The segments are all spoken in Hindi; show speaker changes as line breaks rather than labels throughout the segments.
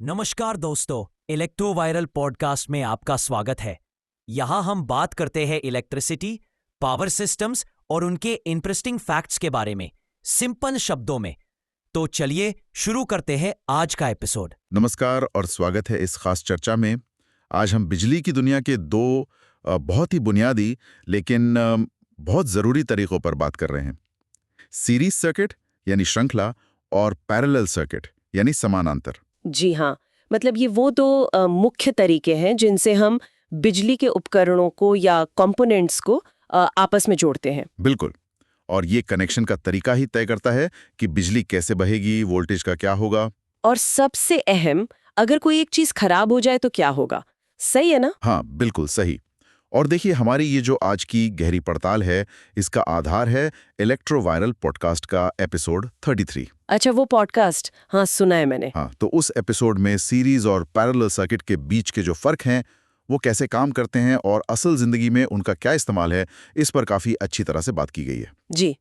नमस्कार दोस्तों, इलेक्ट्रो वायरल पॉडकास्ट में आपका स्वागत है। यहाँ हम बात करते हैं इलेक्ट्रिसिटी, पावर सिस्टम्स और उनके इंटरेस्टिंग फैक्ट्स के बारे में, सिंपल शब्दों में। तो चलिए शुरू करते हैं आज का एपिसोड।
नमस्कार और स्वागत है इस खास चर्चा में। आज हम बिजली की दुनिया के दो बहुत ही बुनियादी लेकिन बहुत ज़रूरी तरीक़ों पर बात कर रहे हैं। सीरीज सर्किट यानी श्रृंखला और पैरेलल सर्किट यानी समानांतर।
जी हाँ, मतलब ये वो दो मुख्य तरीके हैं जिनसे हम बिजली के उपकरणों को या कंपोनेंट्स को आपस में जोड़ते हैं।
बिल्कुल। और ये कनेक्शन का तरीका ही तय करता है कि बिजली कैसे बहेगी, वोल्टेज का क्या होगा।
और सबसे अहम, अगर कोई एक चीज खराब हो जाए तो क्या होगा। सही है ना?
हाँ, बिल्कुल सही। और देखिए, हमारी ये जो आज की गहरी पड़ताल है, इसका आधार है इलेक्ट्रो वायरल पॉडकास्ट का एपिसोड 33।
अच्छा, वो पॉडकास्ट, हाँ सुना है मैंने।
हाँ, तो उस एपिसोड में सीरीज और पैरेलल सर्किट के बीच के जो फर्क हैं, वो कैसे काम करते हैं और असल जिंदगी में उनका क्या इस्तेमाल है, इस पर काफी अच्छी तरह से बात की गई है।
जी।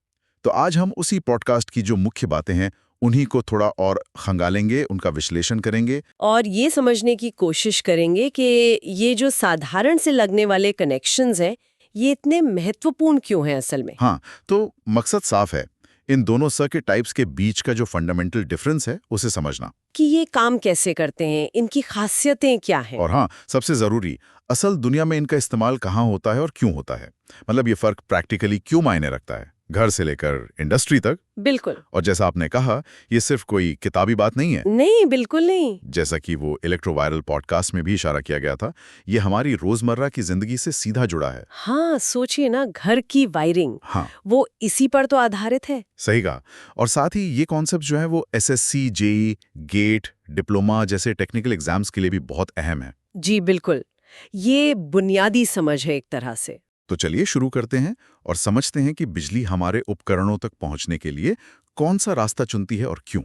तो आज हम उसी पॉडकास्ट की जो मुख्य बातें हैं, उन्हीं को थोड़ा और खंगालेंगे, उनका विश्लेषण करेंगे
और ये समझने की कोशिश करेंगे कि ये जो साधारण से लगने वाले कनेक्शंस हैं, ये इतने महत्वपूर्ण क्यों हैं असल में।
हाँ, तो मकसद साफ है, इन दोनों सर्किट टाइप्स के बीच का जो फंडामेंटल डिफरेंस है, उसे समझना।
कि ये काम कैसे करते हैं, इनकी खासियतें क्या हैं।
और हाँ, सबसे जरूरी, असल दुनिया में इनका इस्तेमाल कहाँ होता है और क्यों होता है। मतलब ये फर्क प्रैक्टिकली क्यों मायने रखता है, घर से लेकर इंडस्ट्री तक।
बिल्कुल।
और जैसा आपने कहा, ये सिर्फ कोई किताबी बात नहीं है।
नहीं, बिल्कुल नहीं।
जैसा कि वो इलेक्ट्रो वायरल पॉडकास्ट में भी इशारा किया गया था, ये हमारी रोजमर्रा की जिंदगी से सीधा जुड़ा है।
हाँ, सोचिए ना, घर की वायरिंग,
हाँ,
वो इसी पर तो आधारित है।
सही कहा। और साथ ही ये कॉन्सेप्ट जो है वो एसएससी, जेईई, गेट, डिप्लोमा जैसे टेक्निकल एग्जाम्स के लिए भी बहुत अहम है।
जी बिल्कुल, ये बुनियादी समझ है एक तरह से।
तो चलिए शुरू करते हैं और समझते हैं कि बिजली हमारे उपकरणों तक पहुंचने के लिए कौन सा रास्ता चुनती है और क्यों।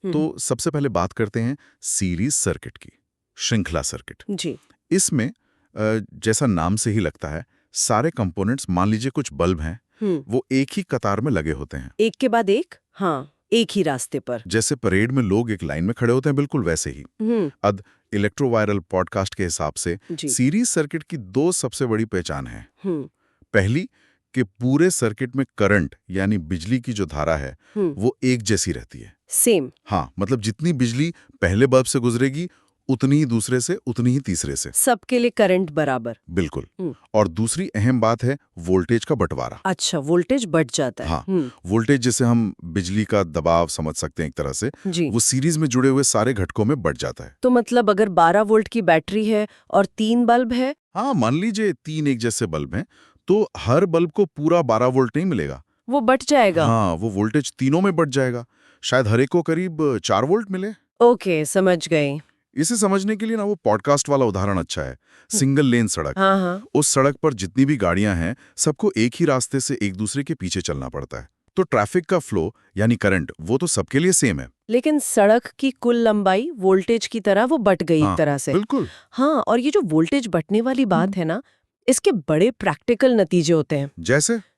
तो सबसे पहले बात करते हैं सीरीज सर्किट की, श्रृंखला सर्किट।
जी।
इसमें जैसा नाम से ही लगता है, सारे कंपोनेंट्स, मान लीजिए कुछ बल्ब हैं, वो एक ही कतार में लगे होते हैं।
एक के बाद एक, हाँ, एक ही रास्ते पर।
जैसे परेड में लोग एक लाइन में खड़े होते हैं, बिल्कुल वैसे ही। अब इलेक्ट्रो वायरल पॉडकास्ट के हिसाब से सीरीज सर्किट की दो सबसे बड़ी पहचान है। पहली, कि पूरे सर्किट में करंट यानी बिजली की जो धारा है, वो एक जैसी रहती है।
सेम।
हाँ, मतलब जितनी बिजली पहले बल्ब से गुजरेगी, उतनी ही दूसरे से, उतनी ही तीसरे से।
सबके लिए करंट बराबर।
बिल्कुल। और दूसरी अहम बात है वोल्टेज का बंटवारा।
अच्छा, वोल्टेज बढ़ जाता है।
हाँ, वोल्टेज जिसे हम बिजली का दबाव समझ सकते हैं एक तरह से,
जी।
वो सीरीज में जुड़े हुए सारे घटकों में बढ़ जाता है।
तो मतलब अगर 12 वोल्ट की बैटरी है और 3 बल्ब है,
हाँ, मान लीजिए 3 एक जैसे बल्ब हैं, तो हर बल्ब को पूरा 12 वोल्ट नहीं मिलेगा,
वो बढ़ जाएगा।
हाँ, वो वोल्टेज तीनों में बढ़ जाएगा। शायद हर एक को करीब 4 वोल्ट मिले।
ओके, समझ गए।
इसे समझने के लिए ना वो पॉडकास्ट वाला उदाहरण अच्छा है, सिंगल लेन सड़क।
हाँ हाँ।
उस सड़क पर जितनी भी गाड़ियां हैं, सबको एक ही रास्ते से एक दूसरे के पीछे चलना पड़ता है। तो ट्रैफिक का फ्लो यानी करंट, वो तो सबके लिए सेम है।
लेकिन सड़क की कुल लंबाई वोल्टेज की तरह वो बढ़ गई एक तरह से।
बिल्कुल।
हाँ, और ये जो वोल्टेज बढ़ने वाली बात है ना, इसके बड़े प्रैक्टिकल नतीजे होते हैं।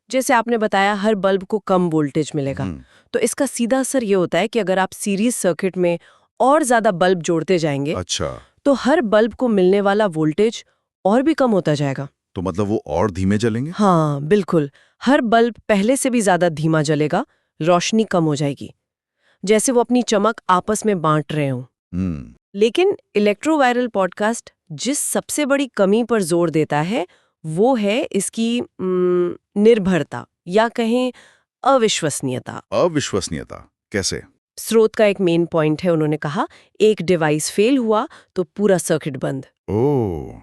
जैसे आपने बताया, हर बल्ब को कम वोल्टेज मिलेगा। तो इसका सीधा असर ये होता है कि अगर आप सीरीज सर्किट में और ज्यादा बल्ब जोड़ते जाएंगे,
अच्छा,
तो हर बल्ब को मिलने वाला वोल्टेज और भी कम होता जाएगा।
तो मतलब वो और धीमे जलेंगे?
हाँ बिल्कुल, हर बल्ब पहले से भी ज्यादा धीमा जलेगा, रोशनी कम हो जाएगी, जैसे वो अपनी चमक आपस में बांट रहे हों। लेकिन इलेक्ट्रो वायरल पॉडकास्ट जिस सबसे बड़ी कमी पर जोर देता है, वो है इसकी निर्भरता, या कहें अविश्वसनीयता।
अविश्वसनीयता कैसे?
स्रोत का एक मेन पॉइंट है, उन्होंने कहा एक डिवाइस फेल हुआ तो पूरा सर्किट बंद।
ओह,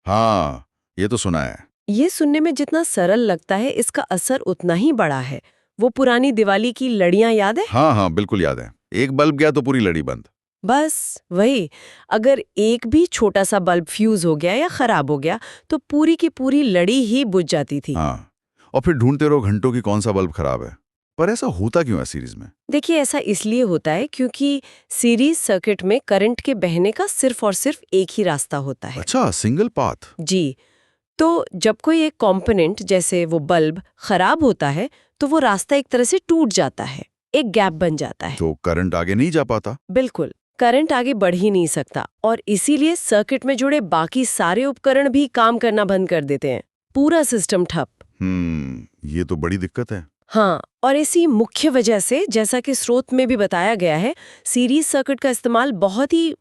हाँ, ये तो सुना है।
ये सुनने में जितना सरल लगता है, इसका असर उतना ही बड़ा है। वो पुरानी दिवाली की लड़ियां याद है?
हाँ हाँ, बिल्कुल याद है। एक बल्ब गया तो पूरी लड़ी बंद।
बस वही, अगर एक भी छोटा सा बल्ब फ्यूज हो गया या खराब हो गया, तो पूरी की पूरी लड़ी ही बुझ जाती थी।
हाँ, और फिर ढूंढते रहो घंटों की कौन सा बल्ब खराब है। पर ऐसा होता क्यों है सीरीज में?
देखिए, ऐसा इसलिए होता है क्योंकि सीरीज सर्किट में करंट के बहने का सिर्फ और सिर्फ एक ही रास्ता होता है।
अच्छा, सिंगल पाथ।
जी। तो जब कोई एक कंपोनेंट, जैसे वो बल्ब, खराब होता है, तो वो रास्ता एक तरह से टूट जाता है, एक गैप बन जाता है।
तो करंट आगे नहीं जा पाता।
बिल्कुल, करंट आगे बढ़ ही नहीं सकता और इसीलिए सर्किट में जुड़े बाकी सारे उपकरण भी काम करना बंद कर देते हैं। पूरा सिस्टम ठप।
ये तो बड़ी दिक्कत है।
हाँ, और इसी मुख्य वजह से, जैसा कि स्रोत में भी बताया गया है, सीरीज सर्किट का इस्तेमाल बहुत ही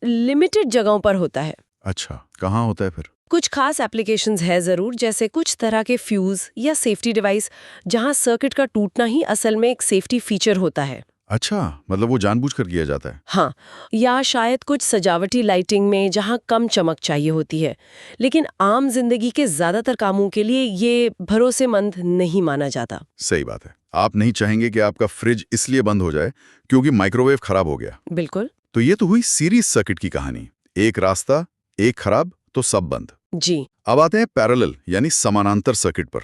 लिमिटेड जगहों पर होता है।
अच्छा, कहाँ होता है फिर?
कुछ खास एप्लीकेशंस है जरूर, जैसे कुछ तरह के फ्यूज या सेफ्टी डिवाइस जहां सर्किट का टूटना ही असल में एक सेफ्टी फीचर होता है।
अच्छा, मतलब वो जानबूझकर किया जाता है।
हाँ, या शायद कुछ सजावटी लाइटिंग में जहां कम चमक चाहिए होती है, लेकिन आम जिंदगी के ज्यादातर कामों के लिए ये भरोसेमंद नहीं माना जाता।
सही बात है। आप नहीं चाहेंगे कि आपका फ्रिज इसलिए बंद हो जाए क्योंकि माइक्रोवेव खराब हो गया।
बिल्कुल।
तो ये तो हुई सीरीज सर्किट की कहानी। एक रास्ता, एक खराब तो सब बंद।
जी।
अब आते हैं पैरेलल यानी समानांतर सर्किट पर।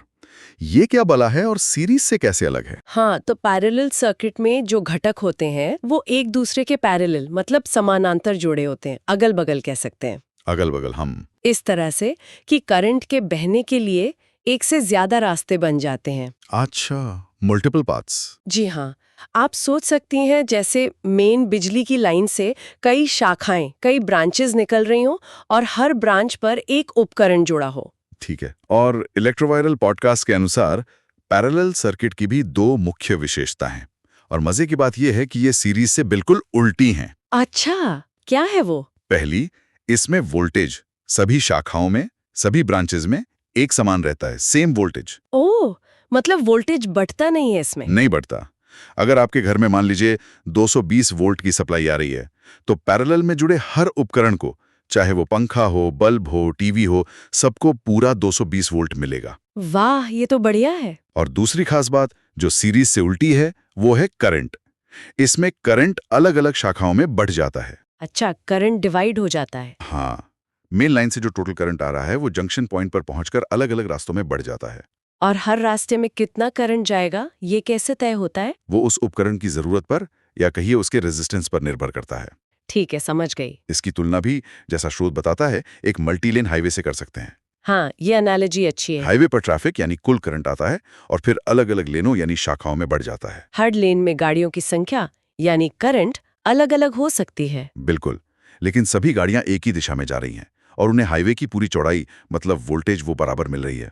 ये क्या बला है और सीरीज से कैसे अलग है?
हाँ, तो पैरेलल सर्किट में जो घटक होते हैं वो एक दूसरे के पैरेलल मतलब समानांतर जुड़े होते हैं, अगल बगल कह सकते हैं।
अगल बगल, हम
इस तरह से कि करंट के बहने के लिए एक से ज्यादा रास्ते बन जाते हैं।
अच्छा, मल्टीपल पाथ्स।
जी हाँ, आप सोच सकती हैं जैसे मेन बिजली की लाइन से कई शाखाएं, कई ब्रांचेस निकल रही हों और हर ब्रांच पर एक उपकरण जुड़ा हो।
ठीक है। और इलेक्ट्रोवायरल पॉडकास्ट के अनुसार पैरेलल सर्किट की भी दो मुख्य विशेषता हैं, और मजे की बात यह है कि ये सीरीज से बिल्कुल उल्टी हैं।
अच्छा, क्या है वो?
पहली, इसमें वोल्टेज सभी शाखाओं में, सभी ब्रांचेस में एक समान रहता है, सेम वोल्टेज।
ओह, मतलब वोल्टेज बढ़ता नहीं है इसमें?
नहीं बढ़ता। अगर आपके घर में मान लीजिए 220 वोल्ट की सप्लाई आ रही है, तो पैरेलल में जुड़े हर उपकरण को, चाहे वो पंखा हो, बल्ब हो, टीवी हो, सबको पूरा 220 वोल्ट मिलेगा।
वाह, ये तो बढ़िया है।
और दूसरी खास बात जो सीरीज से उल्टी है वो है करंट। इसमें करंट अलग अलग शाखाओं में बढ़ जाता है।
अच्छा, करंट डिवाइड हो जाता है।
हाँ, मेन लाइन से जो टोटल करंट आ रहा है वो जंक्शन पॉइंट पर पहुंचकर अलग अलग रास्तों में बढ़ जाता है।
और हर रास्ते में कितना करंट जाएगा ये कैसे तय होता है?
वो उस उपकरण की जरूरत पर या कहिए उसके रेजिस्टेंस पर निर्भर करता है।
ठीक है, समझ गई।
इसकी तुलना भी, जैसा स्रोत बताता है, एक मल्टीलेन हाईवे से कर सकते हैं।
हाँ, ये एनालॉजी अच्छी है।
हाईवे पर ट्रैफिक यानी कुल करंट आता है और फिर अलग अलग लेनों यानी शाखाओं में बढ़ जाता है।
हर लेन में गाड़ियों की संख्या यानी करंट अलग अलग हो सकती है।
बिल्कुल, लेकिन सभी गाड़ियां एक ही दिशा में जा रही हैं और उन्हें हाईवे की पूरी चौड़ाई मतलब वोल्टेज वो बराबर मिल रही है।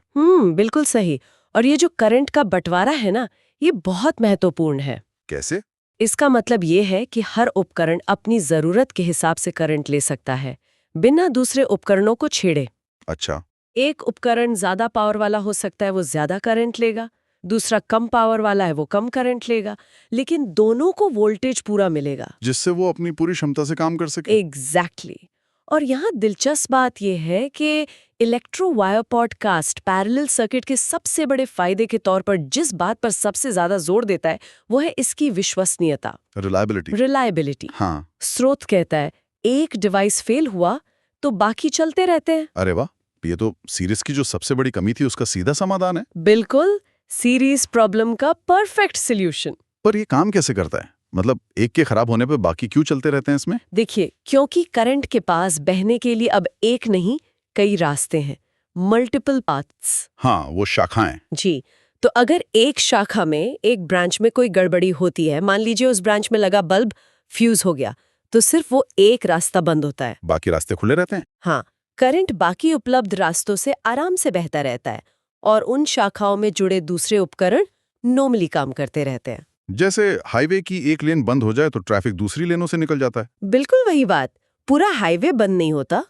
बिल्कुल सही। और ये जो करंट का बंटवारा है ना, ये बहुत महत्वपूर्ण है।
कैसे?
इसका मतलब ये है कि हर उपकरण अपनी जरूरत के हिसाब से करंट ले सकता है, बिना दूसरे उपकरणों को छेड़े।
अच्छा।
एक उपकरण ज्यादा पावर वाला हो सकता है, वो ज्यादा करंट लेगा। दूसरा कम पावर वाला है, वो कम करंट लेगा। लेकिन दोनों को वोल्टेज पूरा मिलेगा,
जिससे वो अपनी पूरी क्षमता से काम कर सके।
एग्जैक्टली। और यहाँ दिलचस्प बात यह है कि इलेक्ट्रोवायर पॉडकास्ट पैरेलल सर्किट के सबसे बड़े फायदे के तौर पर जिस बात पर सबसे ज्यादा जोर देता है वो है इसकी विश्वसनीयता, रिलायबिलिटी।
हाँ।
स्रोत कहता है एक डिवाइस फेल हुआ तो बाकी चलते रहते हैं।
अरे वाह, ये तो सीरीज की जो सबसे बड़ी कमी थी उसका सीधा समाधान है।
बिल्कुल, सीरीज प्रॉब्लम का परफेक्ट सॉल्यूशन।
पर ये काम कैसे करता है? मतलब एक के खराब होने पे बाकी क्यों चलते रहते हैं इसमें?
देखिए, क्योंकि करंट के पास बहने के लिए अब एक नहीं कई रास्ते हैं, मल्टीपल पाथ्स।
हाँ, वो शाखाएं।
जी, तो अगर एक शाखा में, एक ब्रांच में कोई गड़बड़ी होती है, मान लीजिए उस ब्रांच में लगा बल्ब फ्यूज हो गया, तो सिर्फ वो एक रास्ता बंद होता है,
बाकी रास्ते खुले रहते हैं।
हाँ, करंट बाकी उपलब्ध रास्तों से आराम से बहता रहता है और उन शाखाओं में जुड़े दूसरे उपकरण नॉर्मली काम करते रहते हैं।
जैसे हाईवे की एक लेन बंद हो जाए तो ट्रैफिक दूसरी लेनों से निकल जाता है।
बिल्कुल वही बात, पूरा हाईवे बंद नहीं होता।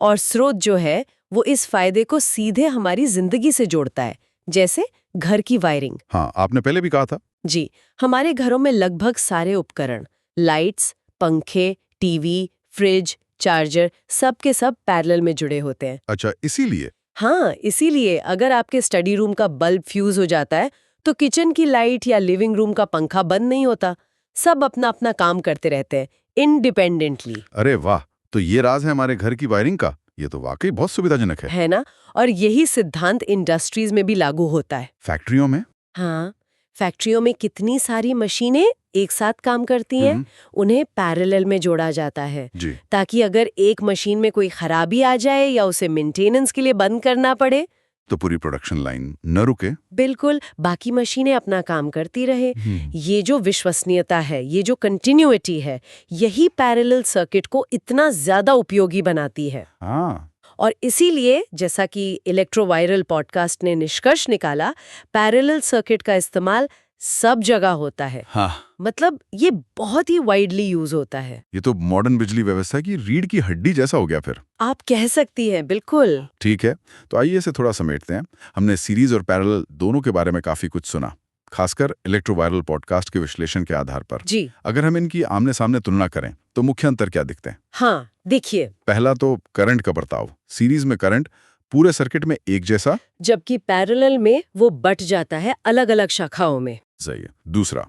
और स्रोत जो है वो इस फायदे को सीधे हमारी जिंदगी से जोड़ता है, जैसे घर की वायरिंग।
हाँ, आपने पहले भी कहा था।
जी, हमारे घरों में लगभग सारे उपकरण, लाइट्स, पंखे, टीवी, फ्रिज, चार्जर, सब के सब पैरेलल में जुड़े होते हैं।
अच्छा, इसीलिए?
हाँ, इसीलिए अगर आपके स्टडी रूम का बल्ब फ्यूज हो जाता है तो किचन की लाइट या लिविंग रूम का पंखा बंद नहीं होता, सब अपना अपना काम करते रहते हैं इंडिपेंडेंटली।
अरे वाह, तो ये राज है हमारे घर की वायरिंग का। ये तो वाकई बहुत सुविधाजनक
है ना? और यही सिद्धांत इंडस्ट्रीज में भी लागू होता है।
फैक्ट्रियों में?
हाँ, फैक्ट्रियों में कितनी सारी मशीनें एक साथ काम करती हैं, उन्हें पैरेलल में जोड़ा जाता है
जी।
ताकि अगर एक मशीन में कोई खराबी आ जाए या उसे मेंटेनेंस के लिए बंद करना पड़े
तो पूरी प्रोडक्शन लाइन न रुके।
बिल्कुल, बाकी मशीनें अपना काम करती रहे। ये जो विश्वसनीयता है, ये जो कंटिन्यूटी है, यही पैरेलल सर्किट को इतना ज्यादा उपयोगी बनाती है।
हाँ,
और इसीलिए जैसा कि इलेक्ट्रोवायरल पॉडकास्ट ने निष्कर्ष निकाला, पैरेलल सर्किट का इस्तेमाल सब जगह होता है।
हाँ,
मतलब ये बहुत ही वाइडली यूज होता है।
ये तो मॉडर्न बिजली व्यवस्था की रीढ़ की हड्डी जैसा हो गया फिर।
आप कह सकती हैं, बिल्कुल।
ठीक है, तो आइए इसे थोड़ा समेटते हैं। हमने सीरीज और पैरेलल दोनों के बारे में काफी कुछ सुना, खासकर इलेक्ट्रोवायरल पॉडकास्ट के विश्लेषण के आधार पर।
जी।
अगर हम इनकी आमने सामने तुलना करें तो मुख्य अंतर क्या दिखते हैं?
हाँ, देखिए।
पहला तो करंट का बर्ताव। सीरीज में करंट पूरे सर्किट में एक जैसा,
जबकि पैरेलल में वो बट जाता है अलग अलग शाखाओं में।
सही है। दूसरा,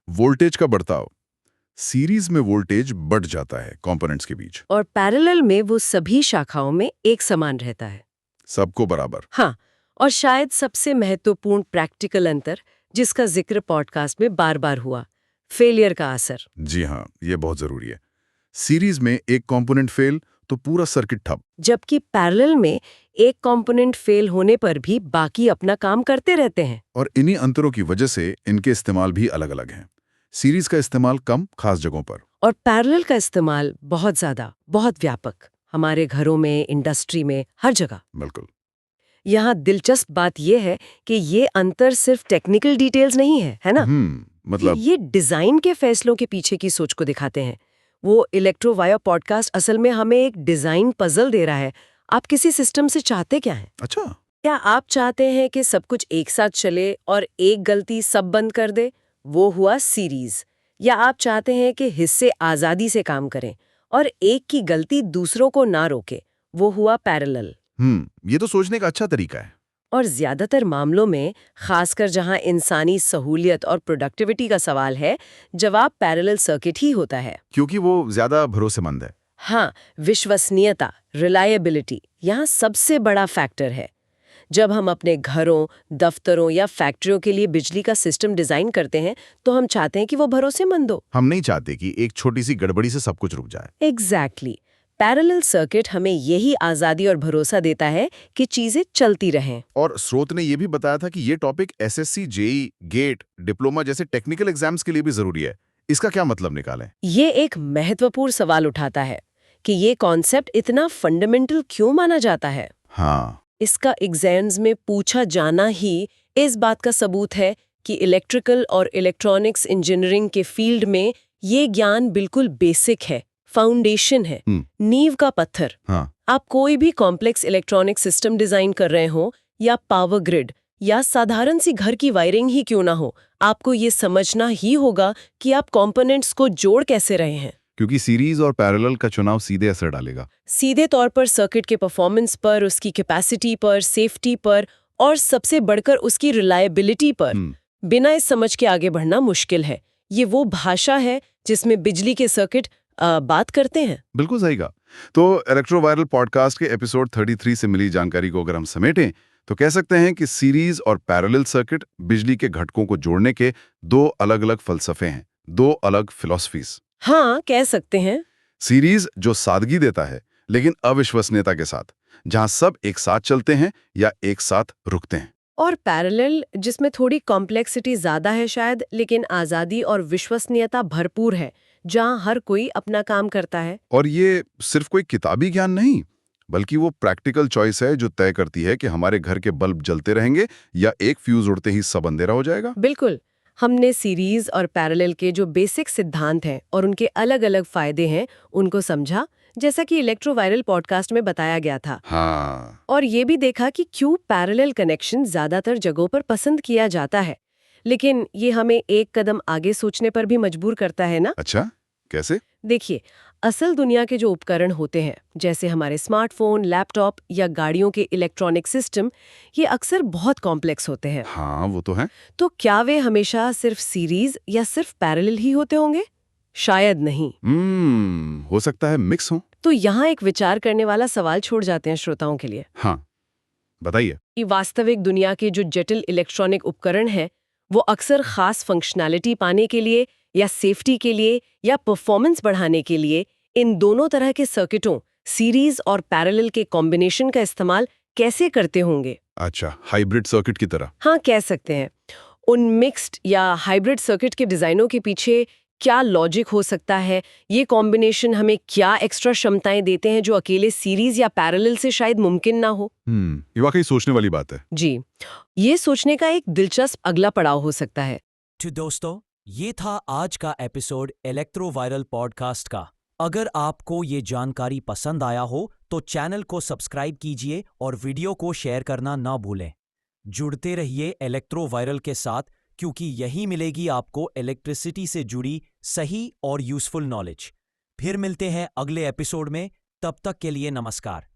वोल्टेज का बर्ताव। सीरीज में वोल्टेज बढ़ जाता है कंपोनेंट्स के बीच,
और पैरेलल में वो सभी शाखाओं में एक समान रहता है,
सबको बराबर।
हाँ, और शायद सबसे महत्वपूर्ण प्रैक्टिकल अंतर जिसका जिक्र पॉडकास्ट में बार बार हुआ, फेलियर का असर।
जी हाँ, ये बहुत जरूरी है। सीरीज में एक कंपोनेंट फेल तो पूरा सर्किट ठप,
जबकि पैरेलल में एक कंपोनेंट फेल होने पर भी बाकी अपना काम करते रहते हैं।
और इन्हीं अंतरों की वजह से इनके इस्तेमाल भी अलग अलग हैं। सीरीज का इस्तेमाल कम, खास जगहों पर,
और पैरेलल का इस्तेमाल बहुत ज्यादा, बहुत व्यापक, हमारे घरों में, इंडस्ट्री में, हर जगह।
बिल्कुल।
यहाँ दिलचस्प बात यह है कि ये अंतर सिर्फ टेक्निकल डिटेल्स नहीं है, है ना?
मतलब
ये डिजाइन के फैसलों के पीछे की सोच को दिखाते हैं। वो इलेक्ट्रोवायर पॉडकास्ट असल में हमें एक डिजाइन पजल दे रहा है। आप किसी सिस्टम से चाहते क्या हैं?
अच्छा,
क्या आप चाहते हैं कि सब कुछ एक साथ चले और एक गलती सब बंद कर दे? वो हुआ सीरीज। या आप चाहते हैं कि हिस्से आजादी से काम करें और एक की गलती दूसरों को ना रोके? वो हुआ पैरेलल।
ये तो सोचने का अच्छा तरीका है।
और ज्यादातर मामलों में, खासकर जहां इंसानी सहूलियत और प्रोडक्टिविटी का सवाल है, जवाब पैरेलल सर्किट ही होता है।
क्योंकि वो ज्यादा भरोसेमंद है।
हाँ, विश्वसनीयता, रिलायबिलिटी यहाँ सबसे बड़ा फैक्टर है। जब हम अपने घरों, दफ्तरों या फैक्ट्रियों के लिए बिजली का सिस्टम डिजाइन करते हैं तो हम चाहते हैं कि वो भरोसेमंद हो।
हम नहीं चाहते कि एक छोटी सी गड़बड़ी से सब कुछ रुक जाए।
एग्जैक्टली। पैरेलल सर्किट हमें यही आजादी और भरोसा देता है कि चीजें चलती रहें।
और स्रोत ने यह भी बताया था कि ये topic SSC, JEE, GATE, diploma जैसे टेक्निकल एग्जाम्स के लिए भी जरूरी है। इसका क्या मतलब निकालें?
ये एक महत्वपूर्ण सवाल उठाता है कि ये कॉन्सेप्ट इतना फंडामेंटल क्यों माना जाता है।
हाँ,
इसका एग्जाम्स में पूछा जाना ही इस बात का सबूत है कि इलेक्ट्रिकल और इलेक्ट्रॉनिक्स इंजीनियरिंग के फील्ड में ये ज्ञान बिल्कुल बेसिक है, फाउंडेशन है, नींव का पत्थर।
हाँ।
आप कोई भी कॉम्प्लेक्स इलेक्ट्रॉनिक सिस्टम डिजाइन कर रहे हो या पावर ग्रिड या साधारण सी घर की वायरिंग ही क्यों ना हो, आपको ये समझना ही होगा कि आप कंपोनेंट्स को जोड़ कैसे रहे हैं।
क्योंकि सीरीज और पैरेलल का चुनाव सीधे असर डालेगा,
सीधे तौर पर सर्किट के परफॉर्मेंस पर, उसकी कैपेसिटी पर, सेफ्टी पर और सबसे बढ़कर उसकी रिलायबिलिटी पर। बिना इस समझ के आगे बढ़ना मुश्किल है। ये वो भाषा है जिसमें बिजली के सर्किट बात करते हैं।
बिल्कुल सही कहा। तो इलेक्ट्रोवायरल पॉडकास्ट के एपिसोड 33 से मिली जानकारी को अगर हम समेटें तो कह सकते हैं कि सीरीज और पैरेलल सर्किट बिजली के घटकों को जोड़ने के दो अलग-अलग फलसफे हैं, दो अलग फिलॉसफीज।
हाँ, कह सकते हैं।
सीरीज जो सादगी देता है लेकिन अविश्वसनीयता के साथ, जहां सब एक साथ चलते हैं या एक साथ रुकते हैं।
और पैरेलल जिसमें थोड़ी कॉम्प्लेक्सिटी ज्यादा है शायद, लेकिन आजादी और विश्वसनीयता भरपूर है, जहां हर कोई अपना काम करता है।
और ये सिर्फ कोई किताबी ज्ञान नहीं, बल्कि वो प्रैक्टिकल चॉइस है जो तय करती है कि हमारे घर के बल्ब जलते रहेंगे या एक फ्यूज उड़ते ही सब अंधेरा हो जाएगा।
बिल्कुल। हमने सीरीज और पैरेलल के जो बेसिक सिद्धांत हैं और उनके अलग अलग फायदे हैं उनको समझा, जैसा कि इलेक्ट्रोवायरल पॉडकास्ट में बताया गया था।
हाँ।
और ये भी देखा कि क्यों पैरेलल कनेक्शन ज्यादातर जगहों पर पसंद किया जाता है। लेकिन ये हमें एक कदम आगे सोचने पर भी मजबूर करता है ना।
अच्छा, कैसे?
देखिए, असल दुनिया के जो उपकरण होते हैं, जैसे हमारे स्मार्टफोन, लैपटॉप या गाड़ियों के इलेक्ट्रॉनिक सिस्टम, ये अक्सर बहुत कॉम्प्लेक्स होते हैं।
हाँ, वो तो है।
तो क्या वे हमेशा सिर्फ सीरीज या सिर्फ पैरेलल ही होते होंगे? शायद नहीं।
हो सकता है मिक्स हो।
तो यहाँ एक विचार करने वाला सवाल छोड़ जाते हैं श्रोताओं के लिए।
हाँ, बताइए।
कि वास्तविक दुनिया के जो जटिल इलेक्ट्रॉनिक उपकरण हैं, वो अक्सर खास फंक्शनैलिटी पाने के लिए या सेफ्टी के लिए या परफॉर्मेंस बढ़ाने के लिए इन दोनों तरह के सर्किटों, सीरीज और पैरेलल के कॉम्बिनेशन का इस्तेमाल कैसे करते होंगे?
अच्छा, हाइब्रिड सर्किट की तरह।
हाँ, कह सकते हैं। उन मिक्स्ड या हाइब्रिड सर्किट के डिजाइनों के पीछे क्या लॉजिक हो सकता है, ये कॉम्बिनेशन हमें क्या एक्स्ट्रा क्षमताएं देते हैं जो अकेले सीरीज या पैरेलल से शायद मुमकिन ना हो।
ये वाकई सोचने वाली बात है।
जी, ये सोचने का एक दिलचस्प अगला पड़ाव हो सकता है।
तो दोस्तों, ये था आज का एपिसोड इलेक्ट्रो वायरल पॉडकास्ट का। अगर आपको ये जानकारी पसंद आया हो तो चैनल को सब्सक्राइब कीजिए और वीडियो को शेयर करना ना भूलें। जुड़ते रहिए इलेक्ट्रो वायरल के साथ, क्योंकि यही मिलेगी आपको इलेक्ट्रिसिटी से जुड़ी सही और यूजफुल नॉलेज। फिर मिलते हैं अगले एपिसोड में, तब तक के लिए नमस्कार।